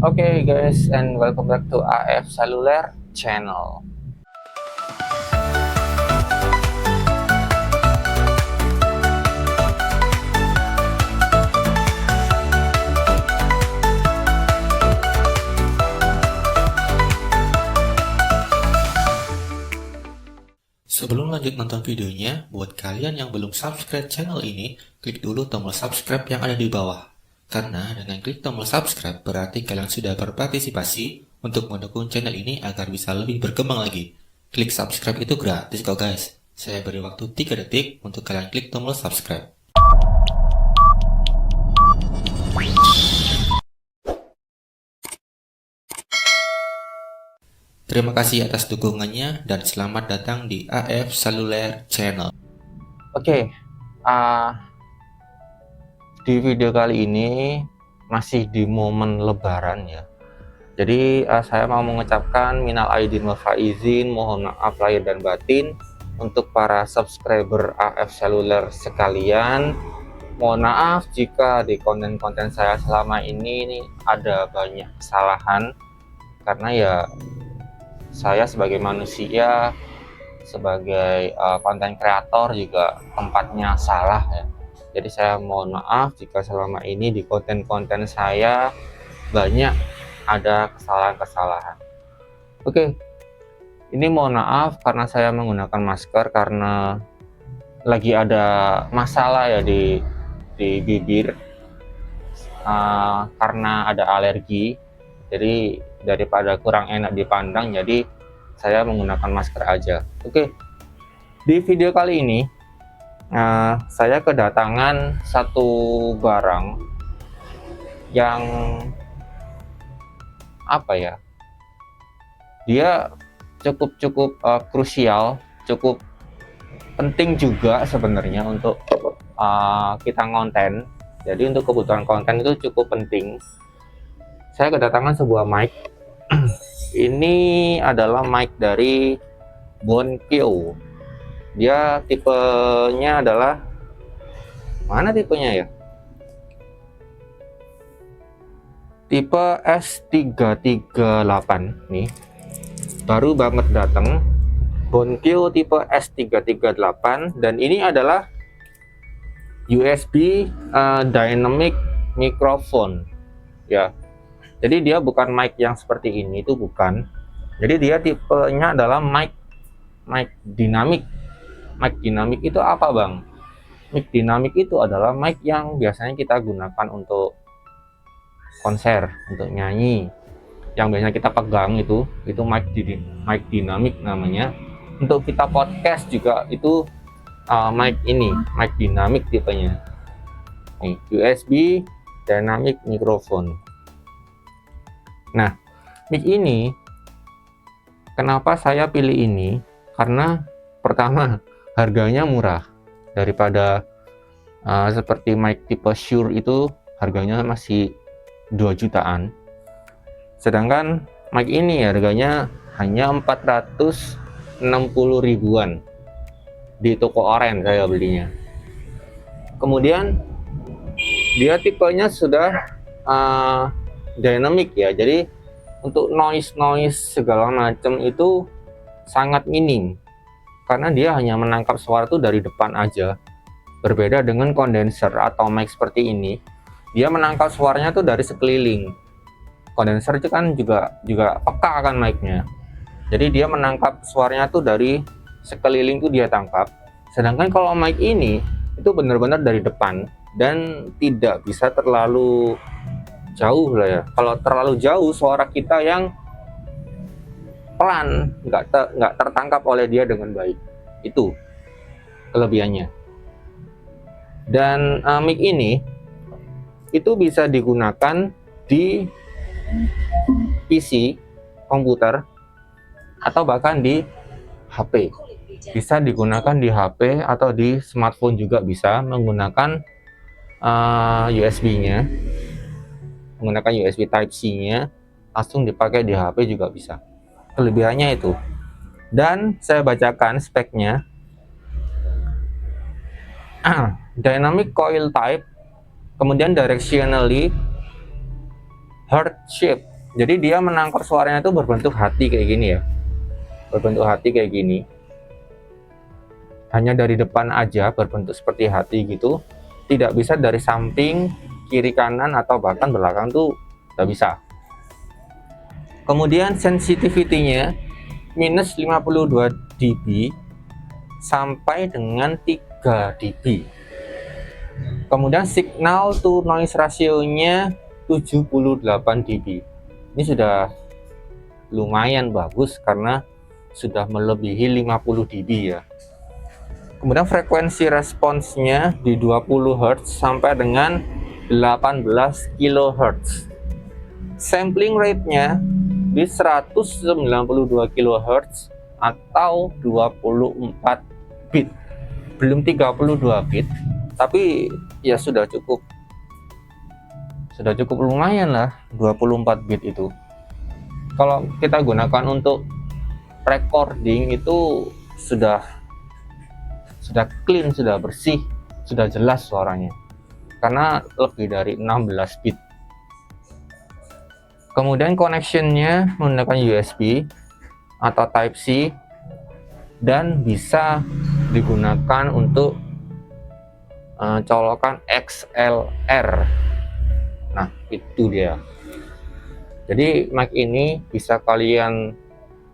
Okay guys, and welcome back to AF Cellular Channel. Sebelum lanjut nonton videonya, buat kalian yang belum subscribe channel ini, klik dulu tombol subscribe yang ada di bawah. Karena dengan klik tombol subscribe berarti kalian sudah berpartisipasi untuk mendukung channel ini agar bisa lebih berkembang lagi. Klik subscribe itu gratis kok guys. Saya beri waktu 3 detik untuk kalian klik tombol subscribe. Terima kasih atas dukungannya dan selamat datang di AF Cellular Channel. Oke, di video kali ini masih di momen Lebaran ya. Jadi saya mau mengucapkan minal aidin wal faizin, mohon maaf lahir dan batin untuk para subscriber AF Cellular sekalian. Mohon maaf jika di konten-konten saya selama ini ada banyak kesalahan, karena ya saya sebagai manusia, sebagai konten kreator juga tempatnya salah ya. Jadi saya mohon maaf jika selama ini di konten-konten saya banyak ada kesalahan-kesalahan. Oke, ini mohon maaf karena saya menggunakan masker karena lagi ada masalah ya di bibir, karena ada alergi. Jadi daripada kurang enak dipandang, jadi saya menggunakan masker aja. Oke, di video kali ini saya kedatangan satu barang yang apa ya, dia cukup krusial, cukup penting juga sebenarnya untuk kita konten. Jadi untuk kebutuhan konten itu cukup penting. Saya kedatangan sebuah mic. Ini adalah mic dari Bonkyo. Dia tipenya adalah, mana tipenya ya? Tipe S338 nih. Baru banget datang. Bonkyo tipe S338, dan ini adalah USB dynamic microphone ya. Jadi dia bukan mic yang seperti ini, itu bukan. Jadi dia tipenya adalah mic dinamik. Mic dinamik itu apa bang? Mic dinamik itu adalah mic yang biasanya kita gunakan untuk konser, untuk nyanyi, yang biasanya kita pegang itu mic dinamik namanya. Untuk kita podcast juga itu mic ini, mic dinamik tipenya. Nih, USB dynamic microphone. Nah, mic ini kenapa saya pilih ini? Karena pertama, harganya murah daripada seperti mic tipe Shure itu harganya masih 2 jutaan. Sedangkan mic ini harganya hanya 460 ribuan di toko oren saya belinya. Kemudian dia tipenya sudah dynamic ya, jadi untuk noise segala macam itu sangat minim, karena dia hanya menangkap suara itu dari depan aja. Berbeda dengan kondenser atau mic seperti ini, dia menangkap suaranya tuh dari sekeliling. Kondenser itu kan juga peka kan mic-nya, jadi dia menangkap suaranya tuh dari sekeliling tuh dia tangkap. Sedangkan kalau mic ini itu benar-benar dari depan dan tidak bisa terlalu jauh lah ya. Kalau terlalu jauh suara kita yang pelan nggak tertangkap oleh dia dengan baik. Itu kelebihannya. Dan mic ini itu bisa digunakan di PC, komputer, atau bahkan di HP. Bisa digunakan di HP atau di smartphone juga bisa, menggunakan USB-nya, menggunakan USB Type-C-nya, langsung dipakai di HP juga bisa. Kelebihannya itu. Dan saya bacakan speknya. Dynamic coil type, kemudian directionally heart shape. Jadi dia menangkap suaranya itu berbentuk hati kayak gini ya, berbentuk hati kayak gini. Hanya dari depan aja berbentuk seperti hati gitu, tidak bisa dari samping, kiri kanan atau bahkan belakang tuh tidak bisa. Kemudian sensitivity-nya minus 52 dB sampai dengan 3 dB. Kemudian signal to noise ratio-nya 78 dB. Ini sudah lumayan bagus karena sudah melebihi 50 dB ya. Kemudian frekuensi responsnya di 20 Hz sampai dengan 18 kHz. Sampling rate-nya di 192 kHz atau 24 bit. Belum 32 bit, tapi ya sudah cukup lumayan lah 24 bit itu. Kalau kita gunakan untuk recording itu sudah clean, sudah bersih, sudah jelas suaranya karena lebih dari 16 bit. Kemudian connectionnya menggunakan USB atau Type C dan bisa digunakan untuk colokan XLR. Nah, itu dia. Jadi mic ini bisa kalian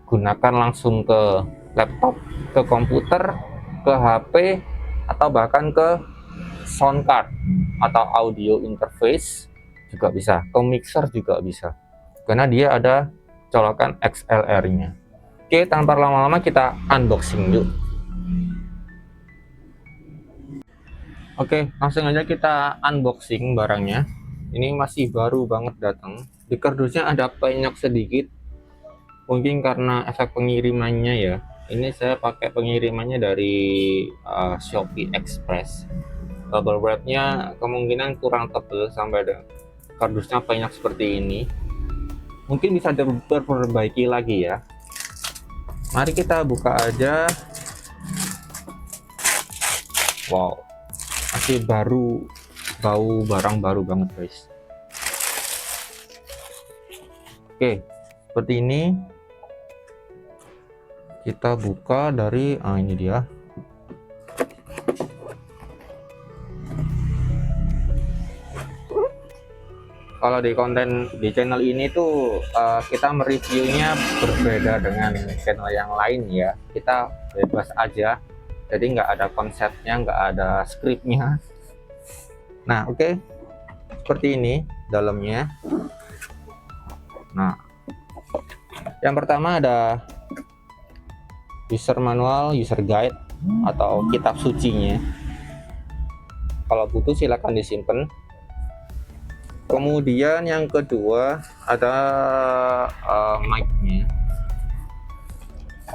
gunakan langsung ke laptop, ke komputer, ke HP, atau bahkan ke sound card atau audio interface juga bisa, ke mixer juga bisa, karena dia ada colokan XLR-nya. Oke, tanpa lama-lama kita unboxing yuk. Oke, langsung aja kita unboxing barangnya. Ini masih baru banget datang. Di kardusnya ada penyok sedikit, mungkin karena efek pengirimannya ya. Ini saya pakai pengirimannya dari Shopee Express. Bubble wrap-nya kemungkinan kurang tebal sampai ada kardusnya penyok seperti ini. Mungkin bisa diperbaiki lagi ya. Mari kita buka aja. Wow, masih baru, bau barang baru banget guys. Oke, seperti ini. Kita buka dari ini dia. Kalau di konten di channel ini tuh kita mereviewnya berbeda dengan channel yang lain ya. Kita bebas aja, jadi nggak ada konsepnya, nggak ada skripnya. Nah, oke. Seperti ini dalamnya. Nah, yang pertama ada user manual, user guide atau kitab sucinya. Kalau butuh silakan disimpan. Kemudian yang kedua ada mic-nya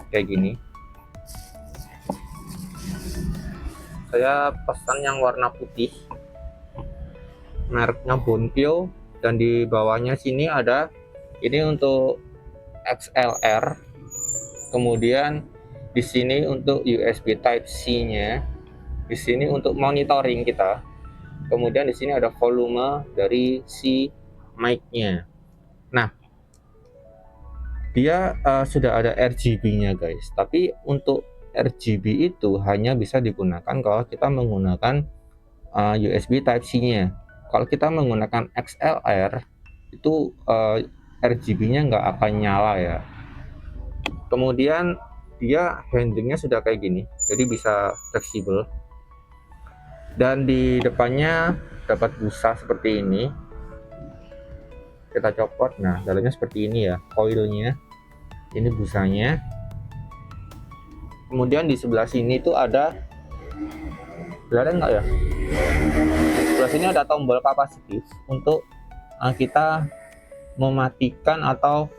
kayak gini. Saya pesan yang warna putih, mereknya Bonkyo, dan di bawahnya sini ada ini untuk XLR. Kemudian di sini untuk USB Type C-nya, di sini untuk monitoring kita. Kemudian di sini ada volume dari si mic-nya. Nah, dia sudah ada RGB-nya guys. Tapi untuk RGB itu hanya bisa digunakan kalau kita menggunakan USB Type C-nya. Kalau kita menggunakan XLR itu RGB-nya nggak akan nyala ya. Kemudian dia handlingnya sudah kayak gini, jadi bisa fleksibel. Dan di depannya dapat busa seperti ini. Kita copot, nah dalamnya seperti ini ya, coilnya. Ini busanya. Kemudian di sebelah sini itu ada, kelihatan nggak ya? Sebelah sini ada tombol kapasitif untuk kita mematikan atau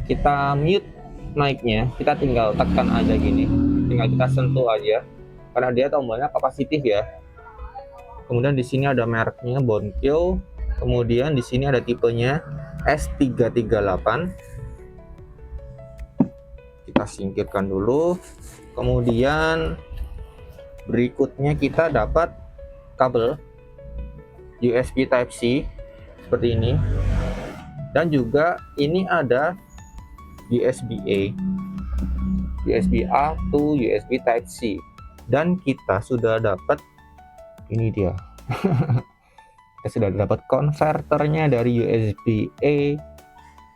kita mute mic-nya. Kita tinggal tekan aja gini, tinggal kita sentuh aja, karena dia tombolnya kapasitif ya. Kemudian di sini ada mereknya Bonkyo. Kemudian di sini ada tipenya S338. Kita singkirkan dulu. Kemudian berikutnya kita dapat kabel USB Type C seperti ini. Dan juga ini ada USB-A to USB Type C. Dan kita sudah dapat, ini dia. Kita sudah dapat konverternya dari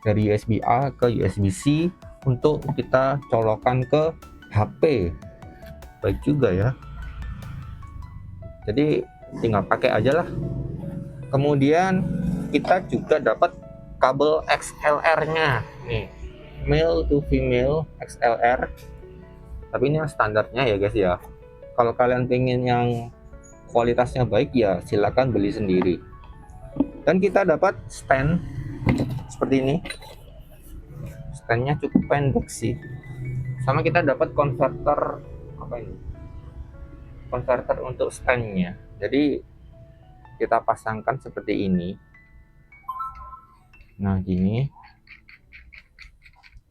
USB-A ke USB-C untuk kita colokan ke HP. Baik juga ya. Jadi tinggal pakai aja lah. Kemudian kita juga dapat kabel XLR-nya nih, male to female XLR. Tapi ini yang standarnya ya guys ya. Kalau kalian pengen yang kualitasnya baik ya silakan beli sendiri. Dan kita dapat stand seperti ini. Standnya cukup pendek sih. Sama kita dapat konverter konverter untuk standnya. Jadi kita pasangkan seperti ini. Nah gini,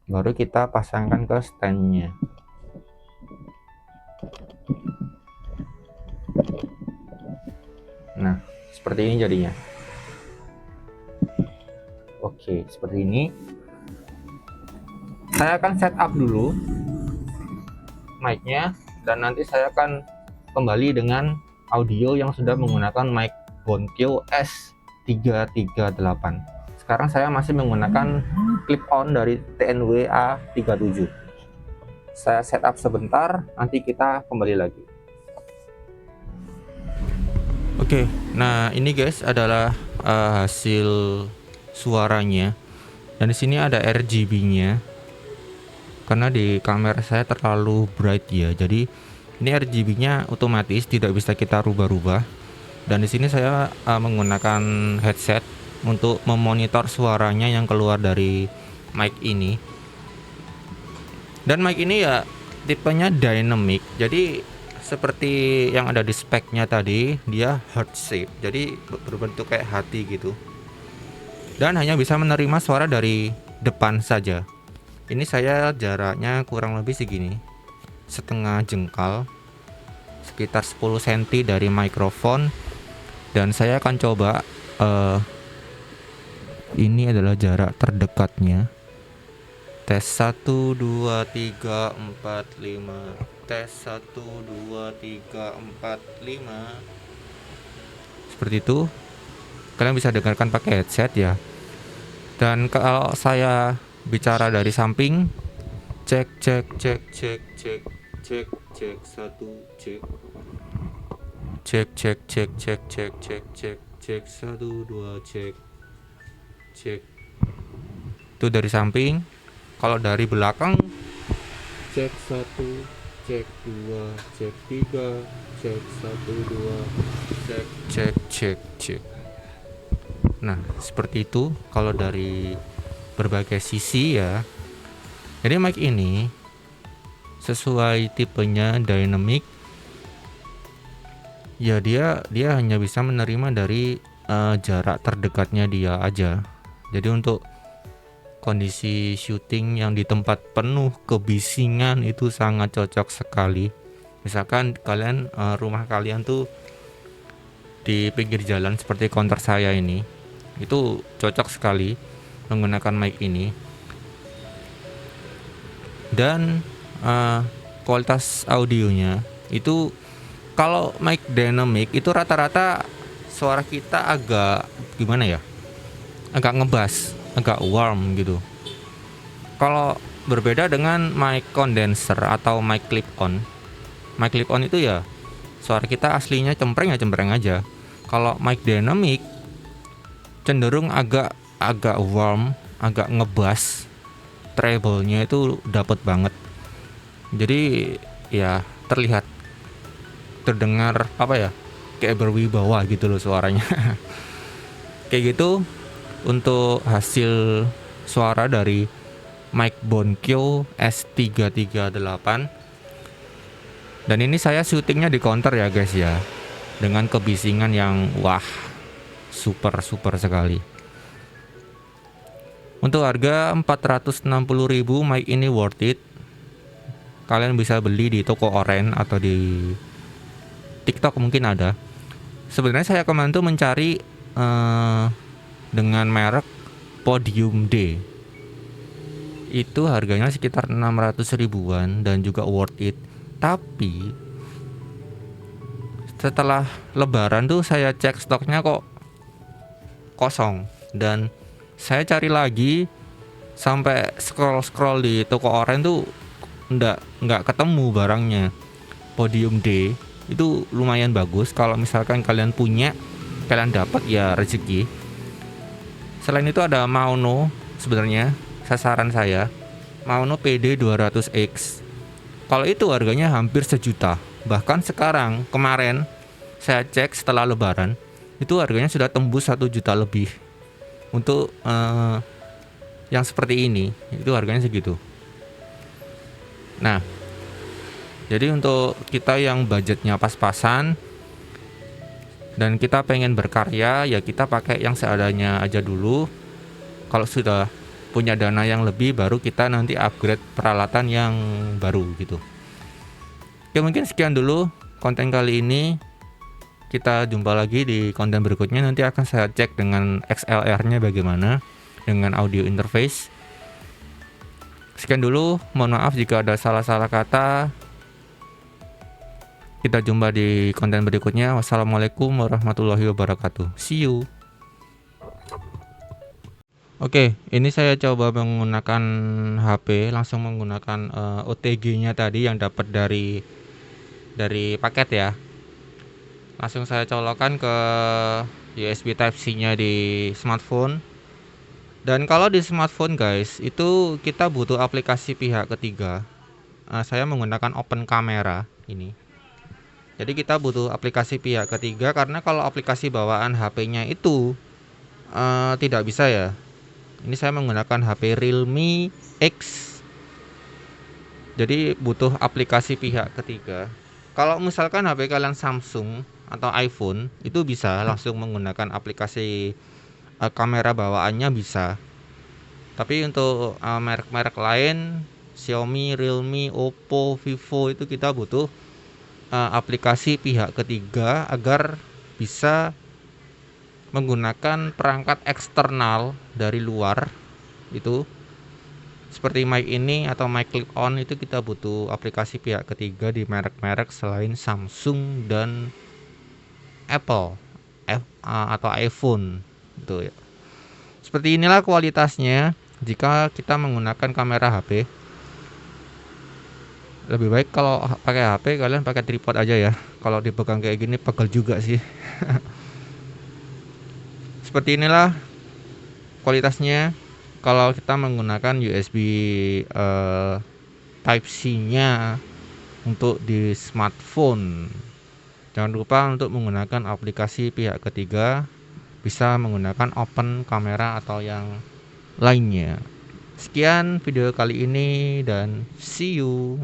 baru kita pasangkan ke standnya. Nah seperti ini jadinya. Oke, seperti ini. Saya akan setup dulu mic-nya, dan nanti saya akan kembali dengan audio yang sudah menggunakan mic Bonkyo S338. Sekarang saya masih menggunakan clip on dari TNW A37. Saya setup sebentar, nanti kita kembali lagi. Oke, nah ini guys adalah hasil suaranya. Dan di sini ada RGB-nya. Karena di kamera saya terlalu bright ya. Jadi ini RGB-nya otomatis tidak bisa kita rubah-rubah. Dan di sini saya menggunakan headset untuk memonitor suaranya yang keluar dari mic ini. Dan mic ini ya tipenya dynamic. Jadi seperti yang ada di speknya tadi, dia heart shape. Jadi berbentuk kayak hati gitu. Dan hanya bisa menerima suara dari depan saja. Ini saya jaraknya kurang lebih segini, setengah jengkal, sekitar 10 cm dari mikrofon. Dan saya akan coba ini adalah jarak terdekatnya. Tes 1 2 3 4 5. Tes 1 2 3 4 5. Seperti itu. Kalian bisa dengarkan pakai headset ya. Dan kalau saya bicara dari samping, cek 1 cek, cek 1 2 cek. Itu dari samping. Kalau dari belakang, cek 1, cek 2, cek 3, cek 1 2 cek. Nah seperti itu kalau dari berbagai sisi ya. Jadi mic ini sesuai tipenya dynamic ya, dia hanya bisa menerima dari jarak terdekatnya dia aja. Jadi untuk kondisi syuting yang di tempat penuh kebisingan itu sangat cocok sekali. Misalkan kalian rumah kalian tuh di pinggir jalan seperti counter saya ini, itu cocok sekali menggunakan mic ini. Dan kualitas audionya itu, kalau mic dynamic itu rata-rata suara kita agak gimana ya, agak ngebas, agak warm gitu. Kalau berbeda dengan mic condenser atau mic clip on itu ya suara kita aslinya cempreng aja. Kalau mic dynamic cenderung agak warm, agak ngebas, treble-nya itu dapat banget. Jadi ya terdengar kayak berwibawa gitu loh suaranya. Kayak gitu untuk hasil suara dari mic Bonkyo S338. Dan ini saya syutingnya di counter ya guys ya, dengan kebisingan yang super sekali. Untuk harga 460.000 mic ini worth it. Kalian bisa beli di toko oren atau di TikTok mungkin ada. Sebenarnya saya kemarin tuh mencari dengan merek Podium D. Itu harganya sekitar 600 ribuan dan juga worth it. Tapi setelah lebaran tuh saya cek stoknya kok kosong, dan saya cari lagi sampai scroll di toko oren tuh nggak ketemu barangnya. Podium D itu lumayan bagus, kalau misalkan kalian punya, kalian dapat ya rezeki. Selain itu ada Maono, sebenarnya sasaran saya Maono PD 200X. Kalau itu harganya hampir sejuta. Bahkan sekarang, kemarin saya cek setelah lebaran, itu harganya sudah tembus 1 juta lebih. Untuk yang seperti ini, itu harganya segitu. Nah, jadi untuk kita yang budgetnya pas-pasan dan kita pengen berkarya, ya kita pakai yang seadanya aja dulu. Kalau sudah punya dana yang lebih, baru kita nanti upgrade peralatan yang baru gitu. Oke, mungkin sekian dulu konten kali ini. Kita jumpa lagi di konten berikutnya. Nanti akan saya cek dengan XLR-nya bagaimana dengan audio interface. Sekian dulu, mohon maaf jika ada salah-salah kata. Kita jumpa di konten berikutnya. Wassalamualaikum warahmatullahi wabarakatuh. See you. Oke, ini saya coba menggunakan HP, langsung menggunakan OTG-nya tadi yang dapat dari paket ya. Langsung saya colokkan ke USB Type-C-nya di smartphone. Dan kalau di smartphone guys, itu kita butuh aplikasi pihak ketiga. Saya menggunakan Open Camera ini. Jadi kita butuh aplikasi pihak ketiga, karena kalau aplikasi bawaan HP-nya itu tidak bisa ya. Ini saya menggunakan HP Realme X. Jadi butuh aplikasi pihak ketiga. Kalau misalkan HP kalian Samsung atau iPhone, itu bisa langsung menggunakan aplikasi kamera bawaannya bisa. Tapi untuk merek-merek lain, Xiaomi, Realme, Oppo, Vivo, itu kita butuh aplikasi pihak ketiga agar bisa menggunakan perangkat eksternal dari luar. Itu seperti mic ini atau mic clip on, itu kita butuh aplikasi pihak ketiga di merek-merek selain Samsung dan Apple atau iPhone gitu ya. Seperti inilah kualitasnya jika kita menggunakan kamera HP. Lebih baik kalau pakai HP kalian pakai tripod aja ya. Kalau dipegang kayak gini pegel juga sih. Seperti inilah kualitasnya kalau kita menggunakan USB Type-C-nya untuk di smartphone. Jangan lupa untuk menggunakan aplikasi pihak ketiga, bisa menggunakan Open Camera atau yang lainnya. Sekian video kali ini dan see you.